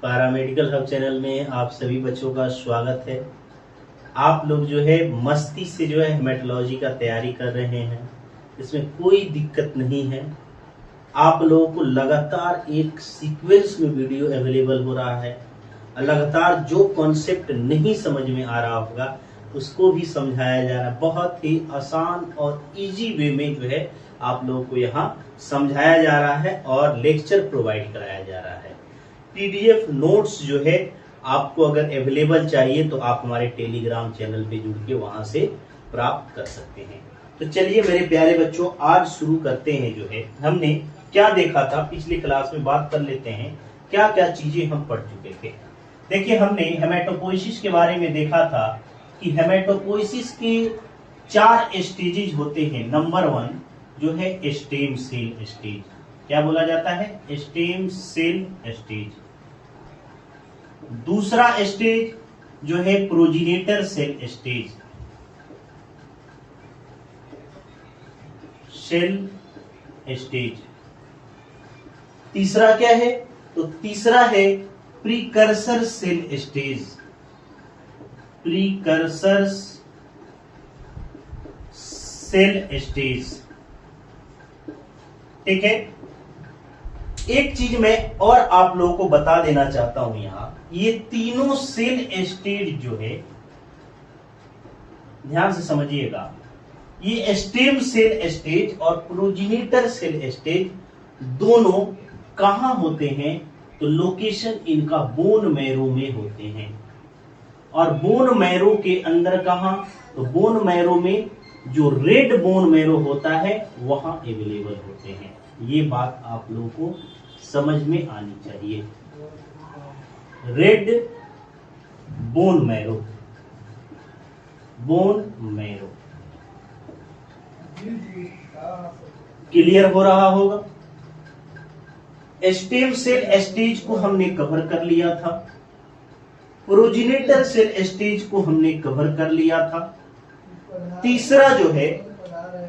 Paramedical hub channel में आप सभी बच्चों का स्वागत है। आप लोग जो है मस्ती से जो है हेमेटोलॉजी का तैयारी कर रहे हैं, इसमें कोई दिक्कत नहीं है। आप लोगों को लगातार एक सीक्वेंस में वीडियो अवेलेबल हो रहा है। लगातार जो कॉन्सेप्ट नहीं समझ में आ रहा होगा उसको भी समझाया जा रहा है। बहुत ही आसान और इजी वे में जो है आप लोगों को यहाँ समझाया जा रहा है और लेक्चर प्रोवाइड कराया जा रहा है। पीडीएफ नोट्स जो है आपको अगर अवेलेबल चाहिए तो आप हमारे टेलीग्राम चैनल पे जुड़ के वहां से प्राप्त कर सकते हैं। तो चलिए मेरे प्यारे बच्चों, आज शुरू करते हैं। जो है हमने क्या देखा था पिछली क्लास में, बात कर लेते हैं क्या क्या चीजें हम पढ़ चुके थे। देखिए, हमने हेमेटोपोइसिस के बारे में देखा था कि हेमेटोपोइसिस के 4 स्टेजेज होते हैं। नंबर 1 जो है स्टेम सेल स्टेज, क्या बोला जाता है? Stem cell stage. दूसरा स्टेज जो है progenitor cell stage, cell stage. तीसरा क्या है? तो तीसरा है precursor cell stage, precursor cell stage. ठीक है, एक चीज मैं और आप लोगों को बता देना चाहता हूं यहां, ये तीनों सेल स्टेज जो है, ध्यान से समझिएगा, ये स्टेम सेल स्टेज और प्रोजिनेटर सेल स्टेज दोनों कहां होते हैं? तो लोकेशन इनका बोन मैरो में होते हैं। और बोन मैरो के अंदर कहां? तो बोन मैरो में जो रेड बोन मैरो होता है वहां अवेलेबल होते हैं। ये बात आप लोगों को समझ में आनी चाहिए। Red bone marrow, bone marrow clear हो रहा होगा। स्टेम सेल स्टेज को हमने कवर कर लिया था, प्रोजिनेटर सेल स्टेज को हमने कवर कर लिया था। तीसरा जो है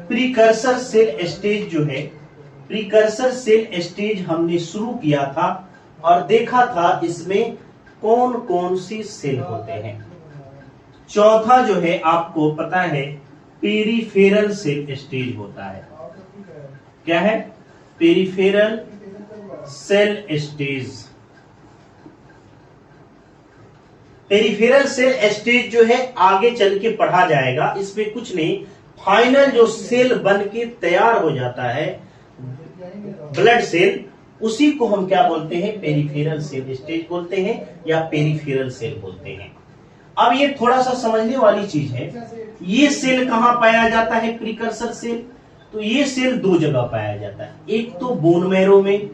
प्रीकर्सर सेल स्टेज जो है, प्रीकर्सर सेल स्टेज हमने शुरू किया था और देखा था इसमें कौन कौन सी सेल होते हैं। चौथा जो है आपको पता है पेरिफेरल सेल स्टेज होता है। क्या है? Peripheral cell stage. Peripheral cell stage जो है आगे चल के पढ़ा जाएगा, इसमें कुछ नहीं। फाइनल जो सेल बन के तैयार हो जाता है ब्लड सेल, उसी को हम क्या बोलते हैं? पेरिफेरल सेल स्टेज बोलते हैं या पेरिफेरल सेल बोलते हैं। अब ये थोड़ा सा समझने वाली चीज है, ये सेल कहां पाया जाता है? Precursor cell. तो ये सेल 2 जगह पाया जाता है, एक तो बोन मैरो में।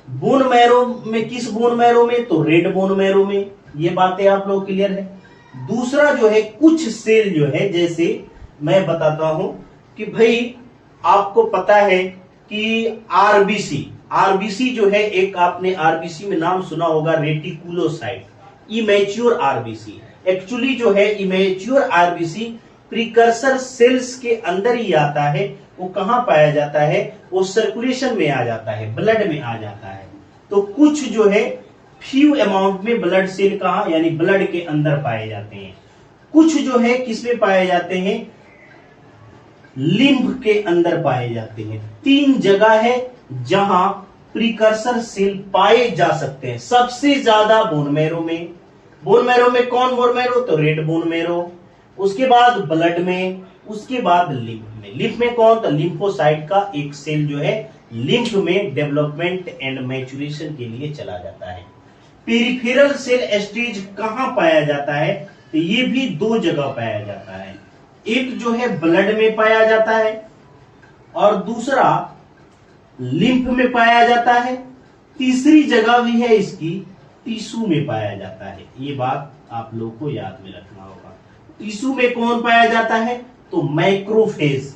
बोन मैरो में किस बोन मैरो में? तो रेड बोन मैरो में। ये बातें आप लोग क्लियर है। दूसरा जो है कुछ सेल जो है, जैसे मैं बताता हूं कि भाई आपको पता है कि आरबीसी, आरबीसी जो है, एक आपने आरबीसी में नाम सुना होगा रेटिकुलोसाइट, इमेच्योर आरबीसी। एक्चुअली जो है इमेच्योर आरबीसी प्रीकर्सर सेल्स के अंदर ही आता है। वो कहां पाया जाता है? वो सर्कुलेशन में आ जाता है, ब्लड में आ जाता है। तो कुछ जो है फ्यू अमाउंट में ब्लड सेल कहां, यानी ब्लड के अंदर पाए जाते हैं। कुछ जो है किसमें पाए जाते हैं? लिम्फ के अंदर पाए जाते हैं। 3 जगह है जहां प्रीकर्सर सेल पाए जा सकते हैं। सबसे ज्यादा बोन मैरो में। बोन मैरो में कौन बोन मैरो? तो रेड बोन मैरो। उसके बाद ब्लड में, उसके बाद लिम्फ में। लिम्फ में कौन? तो लिम्फोसाइट का एक सेल जो है लिम्फ में डेवलपमेंट एंड मैच्योरेशन के लिए चला जाता है। पेरिफेरल सेल स्टेज कहां पाया जाता है? तो ये भी 2 जगह पाया जाता है। एक जो है ब्लड में पाया जाता है और दूसरा लिम्फ में पाया जाता है। तीसरी जगह भी है इसकी टिश्यू में पाया जाता है। ये बात आप लोग को याद में रखना होगा। टिश्यू में कौन पाया जाता है? तो मैक्रोफेज।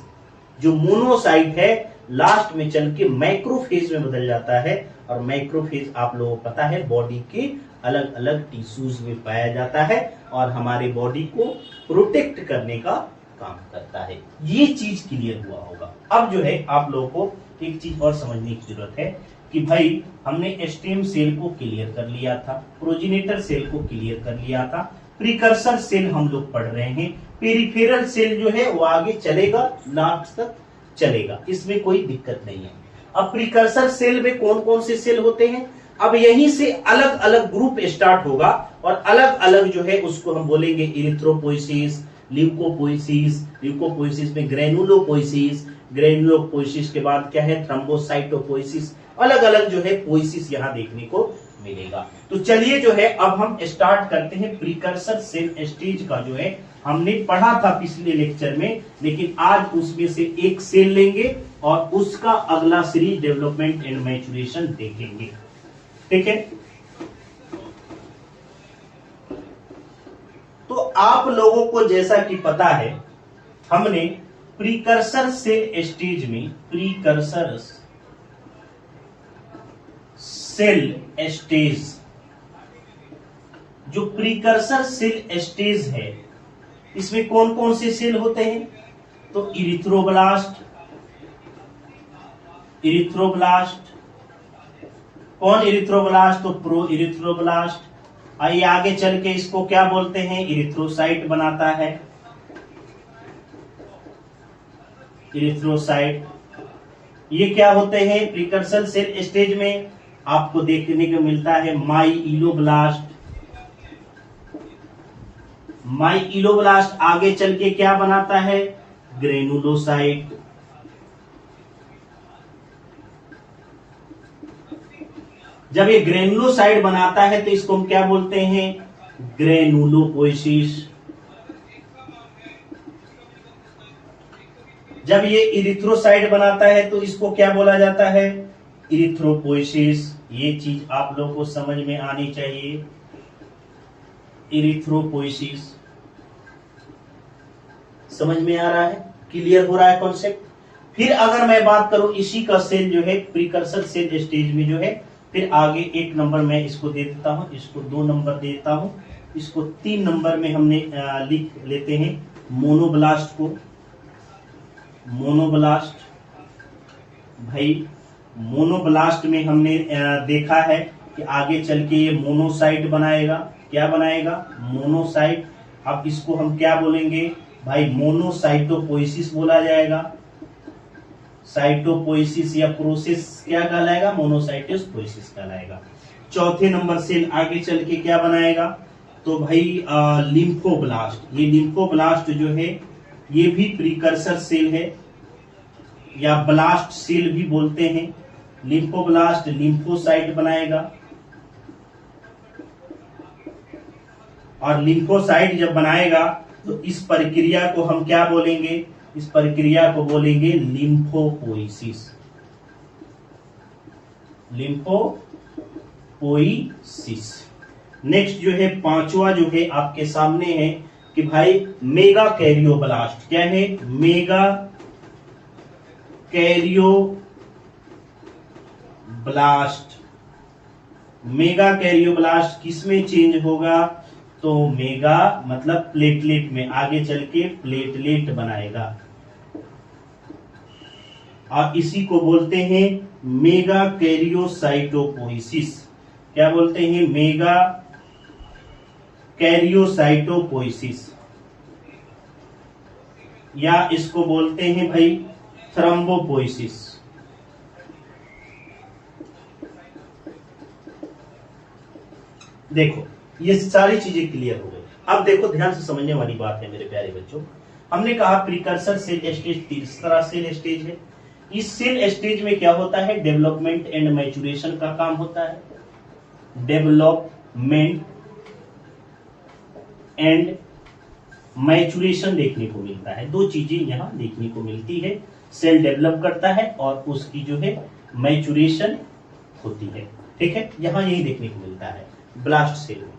जो मोनोसाइट है लास्ट में चल के मैक्रोफेज में बदल जाता है। और मैक्रोफेज आप लोगों को पता है बॉडी के अलग अलग टिश्यूज में पाया जाता है और हमारे बॉडी को प्रोटेक्ट करने का काम करता है। ये चीज क्लियर हुआ होगा। अब जो है आप लोगों को एक चीज और समझने की जरूरत है कि भाई हमने स्टेम सेल को क्लियर कर लिया था, प्रोजेनिटर सेल को क्लियर कर लिया था, प्रीकर्सर सेल हम लोग पढ़ रहे हैं, पेरिफेरल सेल जो है वो आगे चलेगा, लास्ट तक चलेगा, इसमें कोई दिक्कत नहीं है। अब प्रीकर्सर सेल में कौन कौन से सेल होते हैं, अब यहीं से अलग अलग ग्रुप स्टार्ट होगा और अलग अलग जो है उसको हम बोलेंगे इरिथ्रोपोइसिस, ल्यूकोपोइसिस, ल्यूकोपोइसिस में ग्रेनुलोपोइसिस, ग्रेनुलोपोइसिस के बाद क्या है थ्रोम्बोसाइटोपोइसिस, अलग अलग जो है पोइसिस यहाँ देखने को मिलेगा। तो चलिए जो है अब हम स्टार्ट करते हैं प्रीकर्सर सेल स्टेज का, जो है हमने पढ़ा था पिछले लेक्चर में, लेकिन आज उसमें से एक सेल लेंगे और उसका अगला सीरीज डेवलपमेंट एंड मैच्योरेशन देखेंगे। ठीक है, तो आप लोगों को जैसा कि पता है हमने प्रीकर्सर सेल स्टेज में, प्रीकर्सर सेल स्टेज, जो प्रीकर्सर सेल स्टेज है इसमें कौन कौन से सेल होते हैं, तो इरिथ्रोब्लास्ट, इरिथ्रोब्लास्ट, कौन इरिथ्रोब्लास्ट, तो प्रो इरिथ्रोब्लास्ट। आइए आगे चल के इसको क्या बोलते हैं, इरिथ्रोसाइट बनाता है, इरिथ्रोसाइट। ये क्या होते हैं प्रीकर्सर सेल स्टेज में, आपको देखने को मिलता है माइलोब्लास्ट, माइलोब्लास्ट आगे चल के क्या बनाता है, ग्रेनुलोसाइट। जब ये ग्रेनुलोसाइट बनाता है तो इसको हम क्या बोलते हैं, ग्रेनुलोपोइसिस। जब ये इरिथ्रोसाइट बनाता है तो इसको क्या बोला जाता है, इरिथ्रोपोइसिस। ये चीज आप लोगों को समझ में आनी चाहिए, इरिथ्रोपोइसिस। समझ में आ रहा है, क्लियर हो रहा है कॉन्सेप्ट। फिर अगर मैं बात करूं इसी का सेल जो है प्रीकर्सर सेल स्टेज में जो है, फिर आगे 1 नंबर मैं इसको दे देता हूं, इसको 2 नंबर दे देता हूं, इसको 3 नंबर में हमने लिख लेते हैं मोनोब्लास्ट को, मोनोब्लास्ट। भाई मोनोब्लास्ट में हमने देखा है कि आगे चल के ये मोनोसाइट बनाएगा, क्या बनाएगा, मोनोसाइट। अब इसको हम क्या बोलेंगे भाई, मोनोसाइटोपोइसिस बोला जाएगा, साइटोपोइसिस या प्रोसेस क्या कहलाएगा, मोनोसाइटोपोइसिस कहलाएगा। चौथे नंबर सेल आगे चल के क्या बनाएगा, तो भाई लिम्फोब्लास्ट। ये लिम्फोब्लास्ट जो है ये भी प्रीकर्सर सेल है या ब्लास्ट सेल भी बोलते हैं। लिम्फोब्लास्ट लिम्फोसाइट बनाएगा और लिम्फोसाइट जब बनाएगा तो इस प्रक्रिया को हम क्या बोलेंगे, इस प्रक्रिया को बोलेंगे लिम्फोपोइसिस, लिम्फोपोइसिस। नेक्स्ट जो है 5वां जो है आपके सामने है कि भाई मेगा कैरियोब्लास्ट। क्या है, मेगा कैरियोब्लास्ट। मेगा कैरियोब्लास्ट किसमें चेंज होगा, तो मेगा मतलब प्लेटलेट में, आगे चल के प्लेटलेट बनाएगा और इसी को बोलते हैं मेगा कैरियोसाइटोपोइसिस। क्या बोलते हैं, मेगा कैरियोसाइटोपोइसिस, या इसको बोलते हैं भाई थ्रोम्बोपोइसिस। देखो ये सारी चीजें क्लियर हो गई। अब देखो ध्यान से समझने वाली बात है मेरे प्यारे बच्चों, हमने कहा प्रीकर्सर सेल स्टेज तीसरा सेल स्टेज है। इस सेल स्टेज में क्या होता है, डेवलपमेंट एंड मैच्योरेशन का काम होता है। डेवलपमेंट एंड मैच्योरेशन देखने को मिलता है, 2 चीजें यहां देखने को मिलती है, सेल डेवलप करता है और उसकी जो है मैच्योरेशन होती है। ठीक है, यहां यही देखने को मिलता है ब्लास्ट सेल में।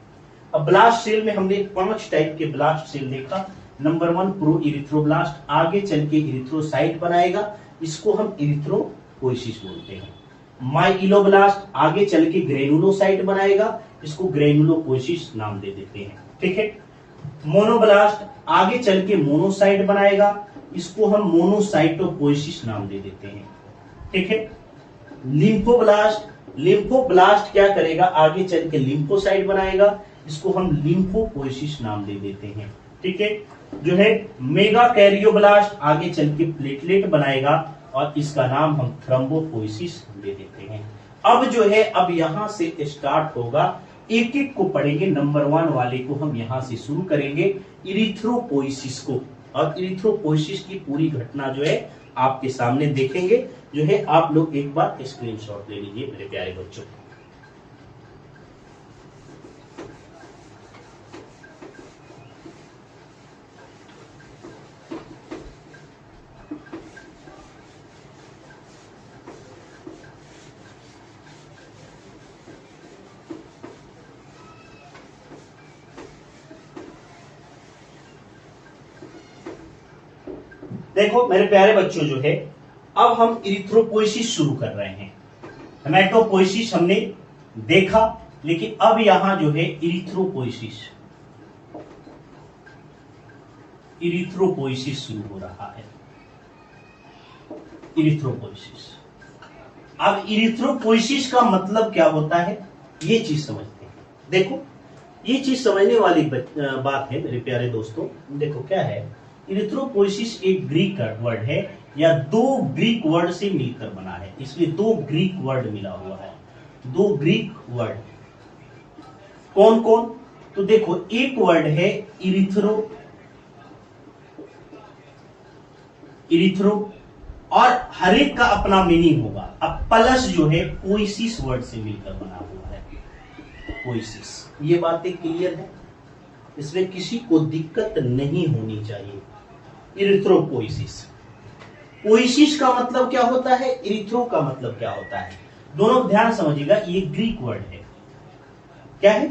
अब ब्लास्ट सेल में हमने 5 टाइप के ब्लास्ट सेल देखा। नंबर 1 प्रो इरिथ्रोब्लास्ट, आगे चल के इरिथ्रोसाइट बनाएगा, इसको हम इरिथ्रोपोइसिस बोलते हैं। माइलोब्लास्ट आगे चल के ग्रेनुलोसाइट बनाएगा, इसको ग्रेनुलोपोइसिस नाम दे देते हैं। ठीक है, मोनोब्लास्ट आगे चल के मोनोसाइट बनाएगा, इसको हम मोनोसाइटोपोइसिस नाम दे देते हैं। ठीक है। लिम्फोब्लास्ट क्या करेगा, आगे चल के लिम्फोसाइट बनाएगा, इसको हम लिम्फोपोइसिस नाम दे देते हैं। ठीक है। जो है मेगा कैरियोब्लास्ट आगे चल के प्लेटलेट बनाएगा और इसका नाम हम थ्रोम्बोपोइसिस दे देते हैं। अब जो है अब यहां से स्टार्ट होगा, एक एक को पढ़ेंगे। नंबर 1 वाले को हम यहां से शुरू करेंगे, इरिथ्रोपोइसिस को, और इरिथ्रोपोइसिस की पूरी घटना जो है आपके सामने देखेंगे। जो है आप लोग एक बार स्क्रीनशॉट ले लीजिए मेरे प्यारे बच्चों। देखो मेरे प्यारे बच्चों, जो है अब हम इरिथ्रोपोइसिस शुरू कर रहे हैं। हेमेटोपोइसिस हमने देखा, लेकिन अब यहां जो है इरिथ्रोपोइसिस शुरू हो रहा है। इरिथ्रोपोइसिस, अब इरिथ्रोपोइसिस का मतलब क्या होता है, ये चीज समझते हैं। देखो ये चीज समझने वाली बात है मेरे प्यारे दोस्तों। देखो क्या है, इरिथ्रोपोइसिस एक ग्रीक वर्ड है, या 2 ग्रीक वर्ड से मिलकर बना है, इसलिए 2 ग्रीक वर्ड मिला हुआ है। 2 ग्रीक वर्ड कौन कौन, तो देखो एक वर्ड है इरिथ्रो, और हर एक का अपना मीनिंग होगा। अब प्लस जो है पोइसिस वर्ड से मिलकर बना हुआ है, पोइसिस। ये बातें क्लियर है, इसमें किसी को दिक्कत नहीं होनी चाहिए। इरिथ्रोपोइसिस, पोइसिस का मतलब क्या होता है, इरिथ्रो का मतलब क्या होता है, दोनों ध्यान समझिएगा। ये ग्रीक वर्ड है, क्या है,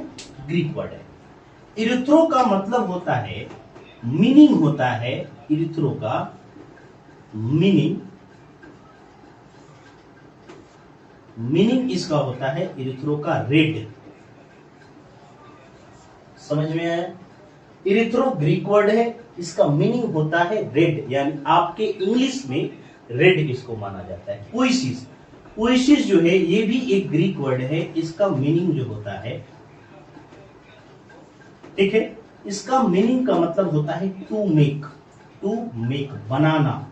ग्रीक वर्ड है। इरिथ्रो का मतलब होता है, मीनिंग होता है, इरिथ्रो का मीनिंग इसका होता है, इरिथ्रो का रेड। समझ में आया? इरिथ्रो ग्रीक वर्ड है, इसका मीनिंग होता है रेड, यानी आपके इंग्लिश में रेड इसको माना जाता है। पोइसिस जो है ये भी एक ग्रीक वर्ड है, इसका मीनिंग जो होता है, ठीक है, इसका मीनिंग का मतलब होता है टू मेक, बनाना,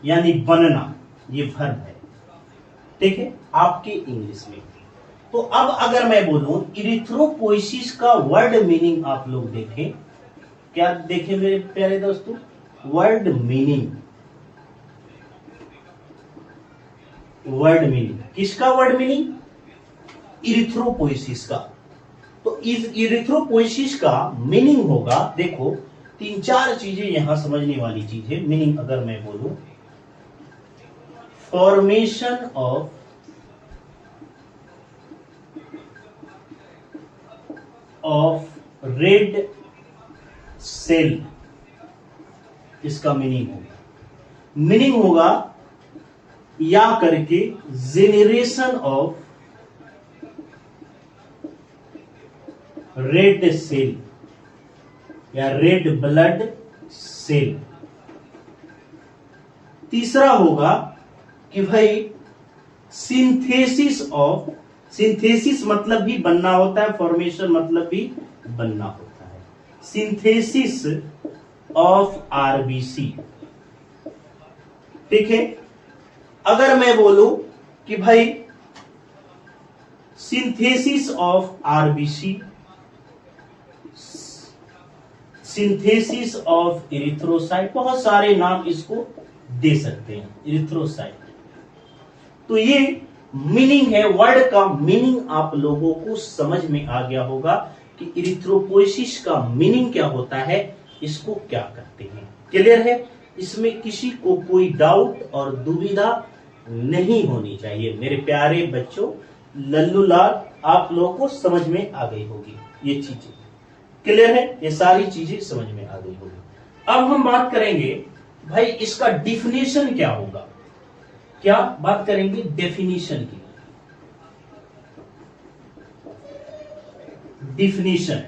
यानी बनना, ये वर्ब है। ठीक है, आपके इंग्लिश में। तो अब अगर मैं बोलूं इरिथ्रोपोइसिस का वर्ड मीनिंग आप लोग देखें, क्या देखें मेरे प्यारे दोस्तों, वर्ड मीनिंग किसका वर्ड मीनिंग, इरिथ्रोपोइसिस का। तो इस इरिथ्रोपोइसिस का मीनिंग होगा, देखो 3-4 चीजें यहां समझने वाली चीज है। मीनिंग अगर मैं बोलूं, फॉर्मेशन ऑफ रेड सेल, इसका मीनिंग होगा या करके जेनरेशन ऑफ रेड सेल या रेड ब्लड सेल। तीसरा होगा कि भाई सिंथेसिस मतलब भी बनना होता है, फॉर्मेशन मतलब भी बनना होता है, सिंथेसिस ऑफ आरबीसी। ठीक है, अगर मैं बोलूं कि भाई synthesis of RBC, synthesis of erythrocyte, बहुत सारे नाम इसको दे सकते हैं, इरिथ्रोसाइट। तो ये मीनिंग है, वर्ड का मीनिंग आप लोगों को समझ में आ गया होगा कि इरिथ्रोपोइसिस का मीनिंग क्या होता है, इसको क्या करते हैं। क्लियर है, इसमें किसी को कोई डाउट और दुविधा नहीं होनी चाहिए मेरे प्यारे बच्चों। लल्लू लाल आप लोगों को समझ में आ गई होगी, ये चीजें क्लियर है, ये सारी चीजें समझ में आ गई होगी। अब हम बात करेंगे भाई इसका डिफिनेशन क्या होगा, क्या बात करेंगे डेफिनेशन की। डिफिनेशन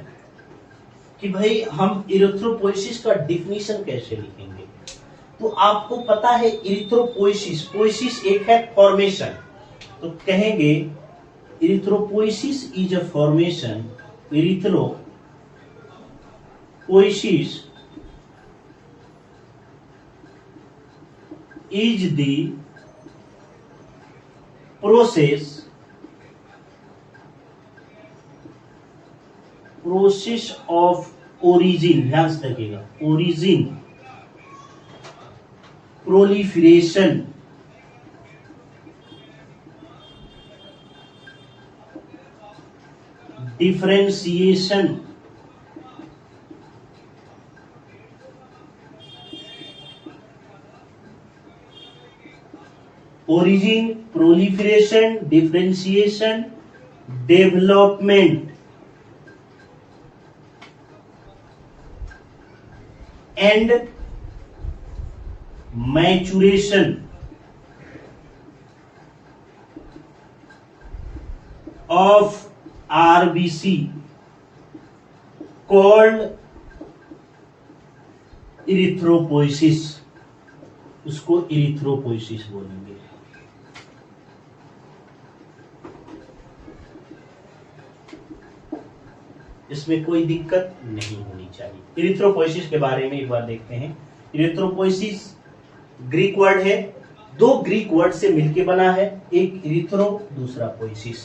कि भाई हम इरिथ्रोपोइसिस का डिफिनेशन कैसे लिखेंगे। तो आपको पता है इरिथ्रोपोइसिस, पोइसिस एक है फॉर्मेशन, तो कहेंगे erythropoiesis is a formation, erythropoiesis is the process of origin, ध्यान से देखिएगा, origin, proliferation, differentiation, origin, proliferation, differentiation, development and maturation of RBC called erythropoiesis, उसको इरिथ्रोपोइसिस बोलेंगे। इसमें कोई दिक्कत नहीं होनी चाहिए। इरिथ्रोपोइसिस के बारे में एक बार देखते हैं। इरिथ्रोपोइसिस ग्रीक वर्ड है, दो ग्रीक वर्ड से मिलकर बना है, एक इरिथ्रो, दूसरा पोइसिस।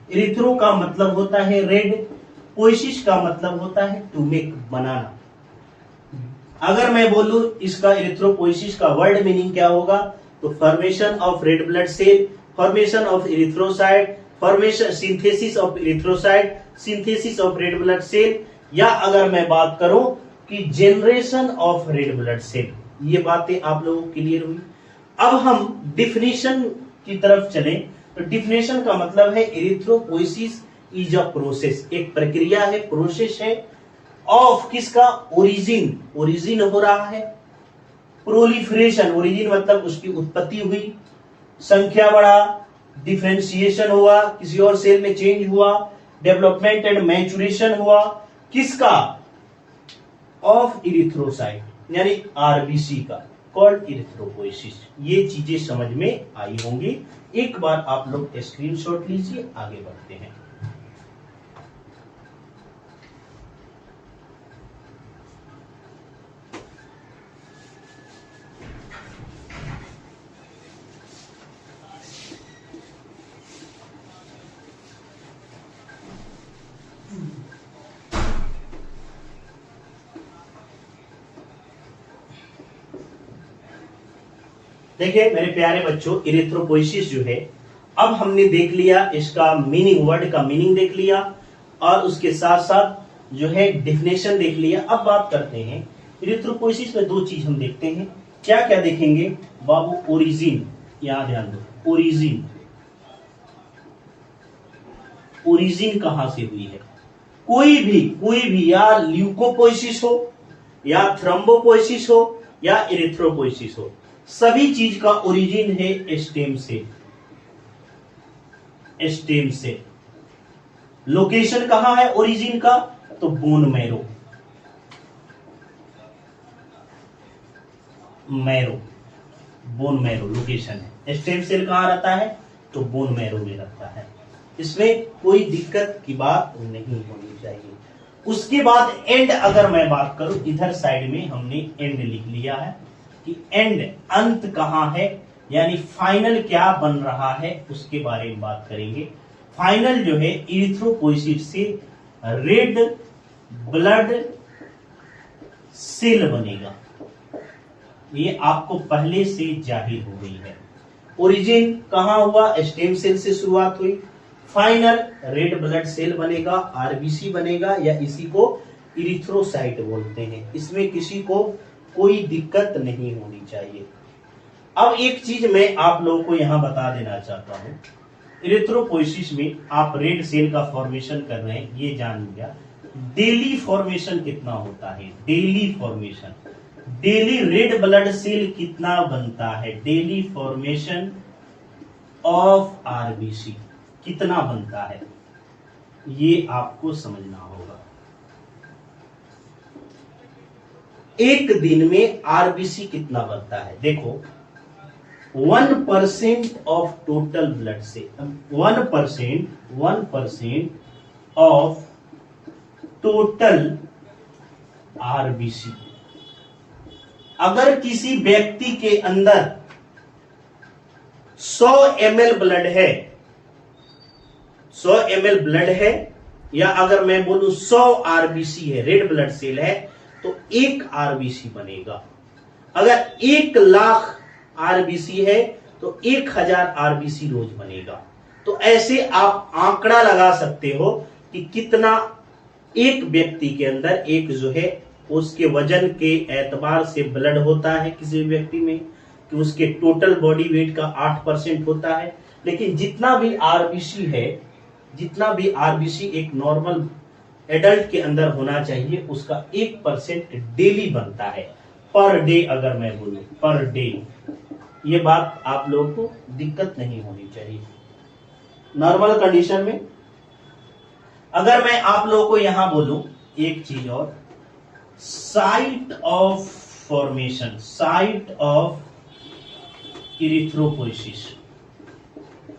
इरिथ्रो का मतलब होता है रेड, पोइसिस का मतलब होता है टू मेक, बनाना। अगर मैं बोलूं इसका इरिथ्रोपोइसिस का वर्ड मीनिंग क्या होगा, तो formation of red blood cell, formation of erythrocyte, formation, synthesis of erythrocyte, synthesis of red blood cell, या अगर मैं बात करूं कि generation of red blood cell. ये बातें आप लोगों को क्लियर हुई। अब हम डिफिनेशन की तरफ चलें, तो डिफिनेशन का मतलब है इरिथ्रोपोइसिस इज अ प्रोसेस, एक प्रक्रिया है, प्रोसेस है, ऑफ किसका, ओरिजिन, ओरिजिन हो रहा है, प्रोलिफरेशन, ओरिजिन मतलब उसकी उत्पत्ति हुई, संख्या बढ़ा, डिफरेंशिएशन हुआ, किसी और सेल में चेंज हुआ, डेवलपमेंट एंड मैचुरेशन हुआ, किसका, ऑफ इरिथ्रोसाइट यानी आरबीसी का, कॉल्ड इरिथ्रोपोइसिस। ये चीजें समझ में आई होंगी। एक बार आप लोग स्क्रीनशॉट लीजिए, आगे बढ़ते हैं। देखिए मेरे प्यारे बच्चों, इरिथ्रोपोइसिस जो है, अब हमने देख लिया इसका मीनिंग, वर्ड का मीनिंग देख लिया, और उसके साथ साथ जो है डिफिनेशन देख लिया। अब बात करते हैं इरिथ्रोपोइसिस में दो चीज हम देखते हैं। क्या क्या देखेंगे बाबू, ओरिजिन, यहां ध्यान दो, ओरिजिन, ओरिजिन कहां से हुई है, कोई भी या ल्यूकोपोइसिस हो, या थ्रोम्बोपोइसिस हो, या इरिथ्रोपोइसिस हो, सभी चीज का ओरिजिन है स्टेम से, स्टेम से। लोकेशन कहां है ओरिजिन का, तो bone marrow, marrow, bone marrow location है। स्टेम सेल कहां रहता है, तो बोन मैरो में रहता है। इसमें कोई दिक्कत की बात नहीं होनी चाहिए। उसके बाद एंड, अगर मैं बात करूं, इधर साइड में हमने एंड लिख लिया है कि एंड, अंत कहां है, यानी फाइनल क्या बन रहा है, उसके बारे में बात करेंगे। फाइनल जो है इरिथ्रोपोइसिस से रेड ब्लड सेल बनेगा, ये आपको पहले से जाहिर हो गई है। ओरिजिन कहां हुआ, स्टेम सेल से शुरुआत हुई, फाइनल रेड ब्लड सेल बनेगा, आरबीसी बनेगा, या इसी को इरिथ्रोसाइट बोलते हैं। इसमें किसी को कोई दिक्कत नहीं होनी चाहिए। अब एक चीज मैं आप लोगों को यहां बता देना चाहता हूं, इरिथ्रोपोइसिस में आप रेड सेल का फॉर्मेशन कर रहे हैं, ये जान लिया। डेली फॉर्मेशन कितना होता है, daily formation, daily red blood cell कितना बनता है, डेली फॉर्मेशन ऑफ आरबीसी कितना बनता है, ये आपको समझना होगा। एक दिन में आरबीसी कितना बनता है? देखो 1% ऑफ टोटल ब्लड से 1% ऑफ टोटल आरबीसी। अगर किसी व्यक्ति के अंदर 100 ml ब्लड है, 100 ml ब्लड है, या अगर मैं बोलूं 100 आरबीसी है, रेड ब्लड सेल है, तो 1 आरबीसी बनेगा। अगर 1 लाख आरबीसी है तो 1000 आरबीसी रोज बनेगा। तो ऐसे आप आंकड़ा लगा सकते हो कि कितना एक व्यक्ति के अंदर एक जो है उसके वजन के एतबार से ब्लड होता है किसी व्यक्ति में, कि उसके टोटल बॉडी वेट का 8% होता है। लेकिन जितना भी आरबीसी है, जितना भी आरबीसी एक नॉर्मल एडल्ट के अंदर होना चाहिए, उसका 1% डेली बनता है, पर डे। अगर मैं बोलूं पर डे, ये बात आप लोगों को दिक्कत नहीं होनी चाहिए नॉर्मल कंडीशन में। अगर मैं आप लोगों को यहां बोलूं एक चीज और, site of formation, site of erythropoiesis,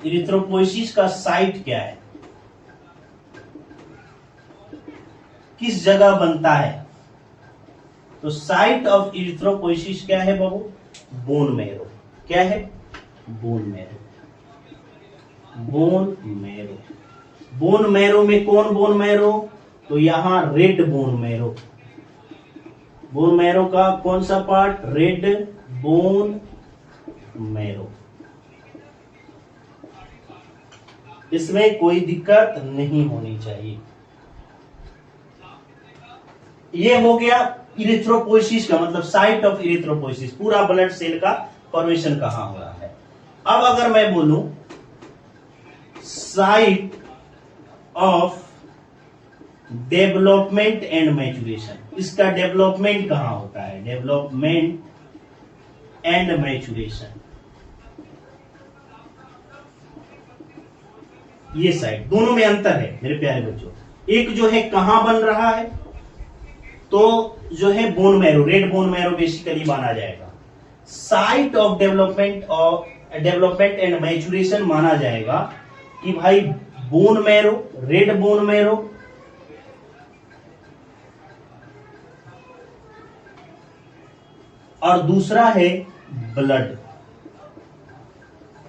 erythropoiesis का साइट क्या है, किस जगह बनता है? तो साइट ऑफ इरिथ्रोपोइसिस क्या है बाबू? Bone marrow. क्या है? Bone marrow. Bone marrow. Bone marrow में कौन बोन मैरो? तो यहां red bone marrow. Bone marrow का कौन सा पार्ट? Red bone marrow. इसमें कोई दिक्कत नहीं होनी चाहिए। ये हो गया इरिथ्रोपोइसिस का मतलब साइट ऑफ इरिथ्रोपोइसिस, पूरा ब्लड सेल का फॉर्मेशन कहां हो रहा है। अब अगर मैं बोलूं site of development and maturation, इसका डेवलपमेंट कहां होता है? डेवलपमेंट एंड मैचुरेशन, ये साइड, दोनों में अंतर है मेरे प्यारे बच्चों। एक जो है कहां बन रहा है, तो जो है bone marrow, red bone marrow basically माना जाएगा। Site of development and maturation माना जाएगा कि भाई bone marrow, red bone marrow, और दूसरा है ब्लड।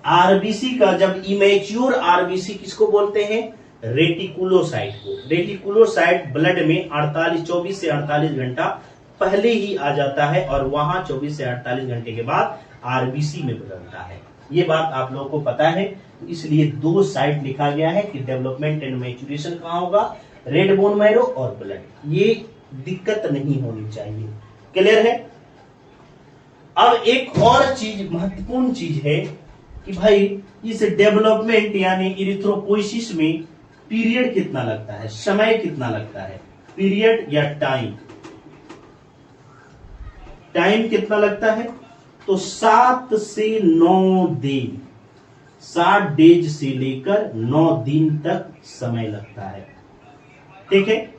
आरबीसी का जब इमेच्योर आरबीसी किसको बोलते हैं? रेटिकुलोसाइट को। रेटिकुलोसाइट ब्लड में 24 से 48 घंटा पहले ही आ जाता है और वहां 24 से 48 घंटे के बाद आरबीसी में बदलता है। ये बात आप लोगों को पता है, इसलिए 2 साइट लिखा गया है कि डेवलपमेंट एंड मैचुरेशन कहां होगा? रेड बोन मैरो और ब्लड। ये दिक्कत नहीं होनी चाहिए। क्लियर है? अब एक और चीज, महत्वपूर्ण चीज है कि भाई इस डेवलपमेंट यानी इरिथ्रोपोइसिस में पीरियड कितना लगता है, समय कितना लगता है? पीरियड या टाइम, टाइम कितना लगता है? तो 7 से 9 दिन, 60 डेज से लेकर 9 दिन तक समय लगता है। ठीक है,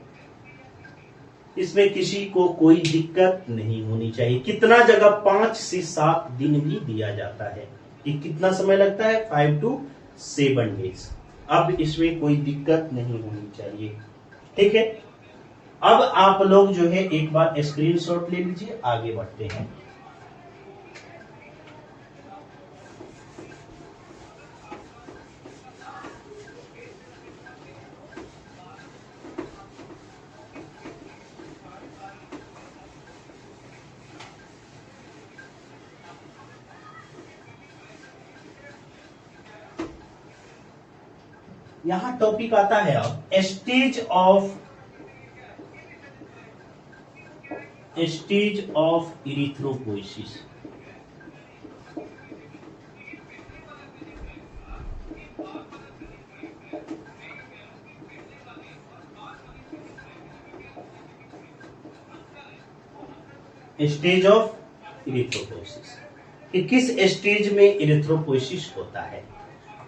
इसमें किसी को कोई दिक्कत नहीं होनी चाहिए। कितना जगह 5 से 7 दिन भी दिया जाता है कि कितना समय लगता है? 5 to 7 डेज। अब इसमें कोई दिक्कत नहीं होनी चाहिए। ठीक है, अब आप लोग जो है एक बार स्क्रीनशॉट ले लीजिए, आगे बढ़ते हैं। यहां टॉपिक आता है अब stage of erythropoiesis. Stage of erythropoiesis कि किस स्टेज में इरिथ्रोपोइसिस होता है।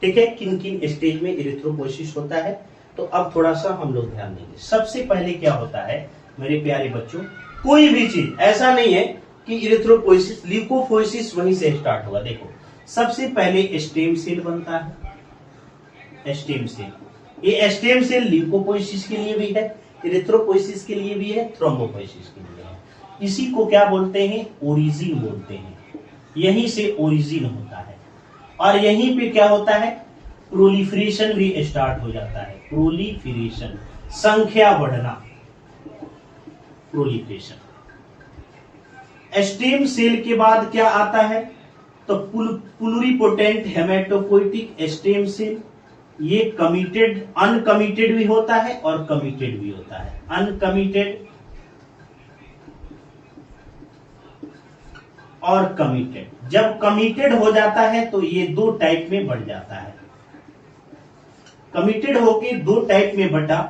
ठीक है, किन किन स्टेज में इरिथ्रोपोइसिस होता है, तो अब थोड़ा सा हम लोग ध्यान देंगे। सबसे पहले क्या होता है मेरे प्यारे बच्चों कोई भी चीज ऐसा नहीं है कि इरिथ्रोपोइसिस, ल्यूकोपोइसिस वहीं से स्टार्ट हुआ। देखो सबसे पहले स्टेम सेल बनता है, स्टेम सेल। ये स्टेम सेल ल्यूकोपोइसिस के लिए भी है, इरिथ्रोपोइसिस के लिए भी है, थ्रोम्बोपोइसिस के लिए है। इसी को क्या बोलते हैं, ओरिजिन बोलते हैं। यहीं से ओरिजिन होता है और यहीं पे क्या होता है, प्रोलिफरेशन भी स्टार्ट हो जाता है। प्रोलिफरेशन, संख्या बढ़ना, प्रोलिफरेशन। स्टेम सेल के बाद क्या आता है, तो प्लुरिपोटेंट हेमेटोपोइटिक स्टेम सेल। ये कमिटेड, अनकमिटेड भी होता है और कमिटेड भी होता है। अनकमिटेड और कमिटेड। जब कमिटेड हो जाता है तो ये दो टाइप में बढ़ जाता है। कमिटेड होके दो टाइप में बटा,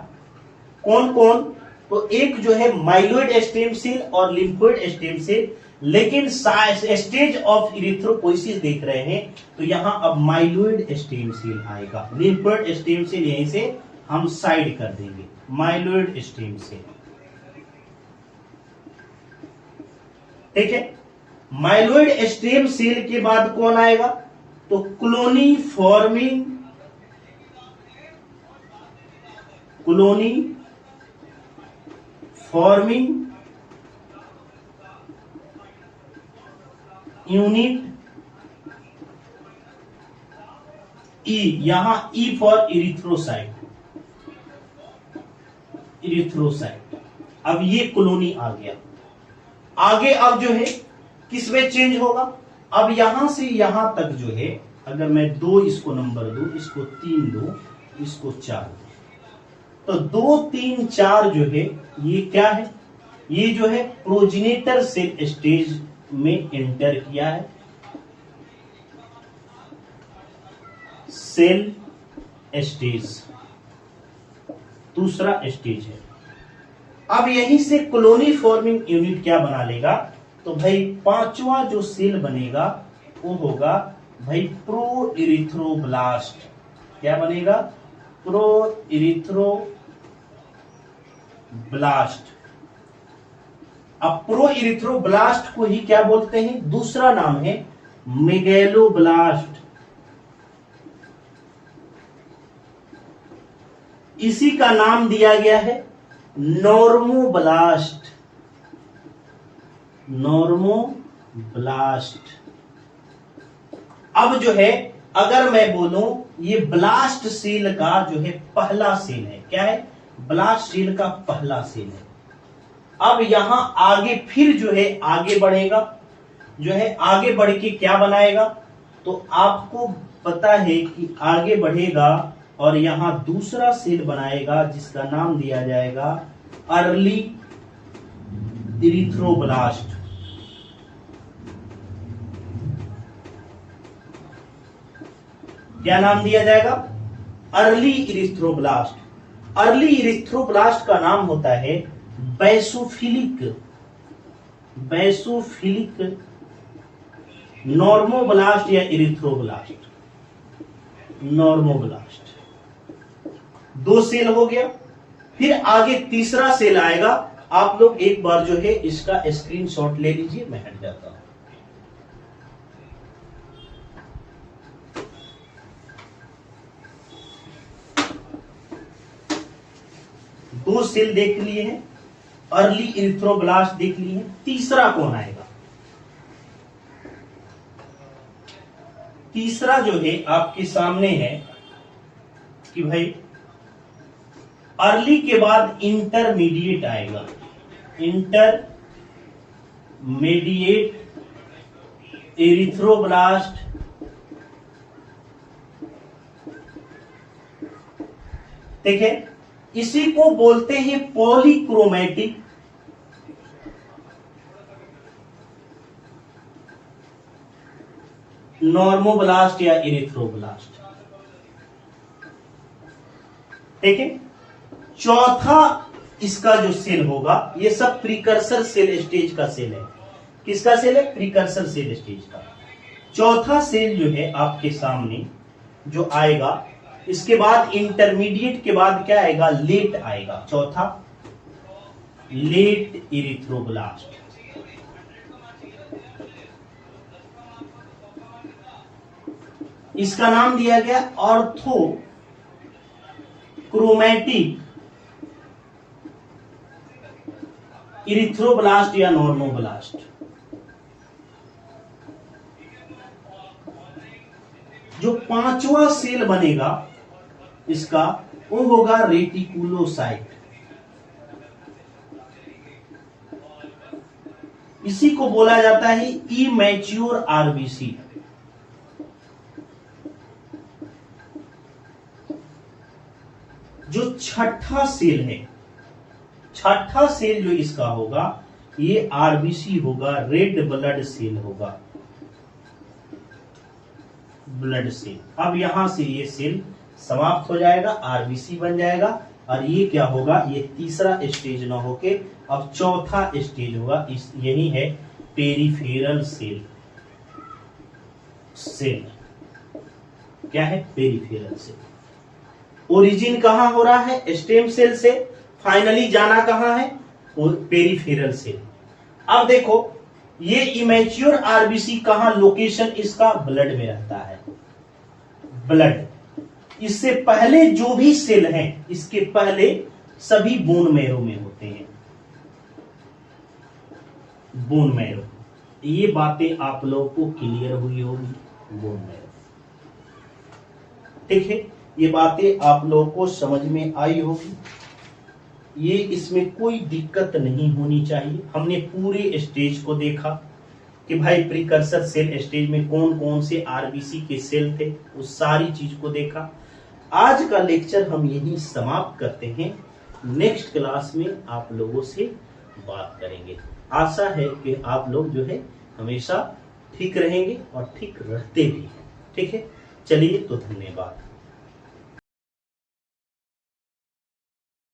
कौन कौन, तो एक जो है माइलोइड स्टेम सेल और लिम्फोइड स्टेम सेल। लेकिन स्टेज ऑफ इरिथ्रोपोइसिस देख रहे हैं तो यहां अब माइलोइड स्टेम सेल आएगा। लिम्फोइड स्टेम सेल यहीं से हम साइड कर देंगे, माइलोइड स्टेम सेल। ठीक है, माइलोइड स्टेम सेल के बाद कौन आएगा, तो कॉलोनी फॉर्मिंग यूनिट, ई, यहां ई फॉर इरिथ्रोसाइट। अब ये कॉलोनी आ गया। आगे अब जो है किसमें चेंज होगा, अब यहां से यहां तक जो है, अगर मैं 2 इसको नंबर दूं, इसको 3 दूं, इसको 4 दूं, तो 2, 3, 4 जो है ये क्या है, ये जो है प्रोजेनिटर सेल स्टेज में एंटर किया है। सेल स्टेज दूसरा स्टेज है। अब यहीं से कॉलोनी फॉर्मिंग यूनिट क्या बना लेगा, तो भाई पांचवा जो सेल बनेगा वो होगा भाई प्रो इरिथ्रोब्लास्ट। क्या बनेगा, प्रो इरिथ्रोब्लास्ट। अब प्रो इरिथ्रोब्लास्ट को ही क्या बोलते हैं, दूसरा नाम है मेगैलोब्लास्ट। इसी का नाम दिया गया है नॉर्मोब्लास्ट। अब जो है अगर मैं बोलूं, ये ब्लास्ट सेल का जो है पहला सेल है। क्या है, ब्लास्ट सेल का पहला सेल है। अब यहां आगे फिर जो है आगे बढ़ेगा, जो है आगे बढ़ के क्या बनाएगा, तो आपको पता है कि आगे बढ़ेगा और यहां दूसरा सेल बनाएगा जिसका नाम दिया जाएगा अर्ली इरिथ्रोब्लास्ट। क्या नाम दिया जाएगा, अर्ली इरिथ्रोब्लास्ट। अर्ली इरिथ्रोब्लास्ट का नाम होता है बेसोफिलिक नॉर्मोब्लास्ट या इरिथ्रोब्लास्ट। नॉर्मोब्लास्ट 2 सेल हो गया। फिर आगे तीसरा सेल आएगा। आप लोग एक बार जो है इसका स्क्रीनशॉट ले लीजिए, मैं हट जाता हूं। 2 सेल देख लिए हैं, अर्ली इरिथ्रोब्लास्ट देख लिए हैं। तीसरा कौन आएगा, तीसरा जो है आपके सामने है कि भाई अर्ली के बाद इंटरमीडिएट आएगा। Intermediate erythroblast. ठीक है, इसी को बोलते हैं पॉलीक्रोमैटिक नॉर्मोब्लास्ट या इरिथ्रोब्लास्ट। ठीक है, चौथा इसका जो सेल होगा, ये सब प्रीकर्सर सेल स्टेज का सेल है। किसका सेल है, प्रीकर्सर सेल स्टेज का। चौथा सेल जो है आपके सामने जो आएगा, इसके बाद इंटरमीडिएट के बाद क्या आएगा, लेट आएगा। चौथा लेट इरिथ्रोब्लास्ट। इसका नाम दिया गया ऑर्थोक्रोमैटिक इरिथ्रोब्लास्ट या नॉर्मोब्लास्ट। जो पांचवा सेल बनेगा इसका वो होगा रेटिकुलोसाइट। इसी को बोला जाता है इमैच्योर आरबीसी। जो छठा सेल है, छठा सेल जो इसका होगा ये आरबीसी होगा, रेड ब्लड सेल होगा, ब्लड सेल। अब यहां से ये सेल समाप्त हो जाएगा, आरबीसी बन जाएगा। और ये क्या होगा, ये तीसरा स्टेज ना होके अब चौथा स्टेज होगा। यही है पेरिफेरल सेल। सेल क्या है, पेरिफेरल सेल। ओरिजिन कहां हो रहा है, स्टेम सेल से, फाइनली जाना कहां है, पेरिफेरल सेल। अब देखो ये इमैच्योर आरबीसी कहां लोकेशन इसका ब्लड में रहता है। ब्लड इससे पहले जो भी सेल हैं इसके पहले सभी बोन मैरो में होते हैं। बोन मैरो, ये बातें आप लोगों को क्लियर हुई होगी। बोन मैरो, ठीक है, ये बातें आप लोगों को समझ में आई होगी। ये इसमें कोई दिक्कत नहीं होनी चाहिए। हमने पूरे स्टेज को देखा कि भाई प्रीकर्सर सेल स्टेज में कौन कौन से आरबीसी के सेल थे, उस सारी चीज को देखा। आज का लेक्चर हम यहीं समाप्त करते हैं। नेक्स्ट क्लास में आप लोगों से बात करेंगे। आशा है कि आप लोग जो है हमेशा ठीक रहेंगे और ठीक रहते भी हैं। ठीक है, चलिए तो धन्यवाद।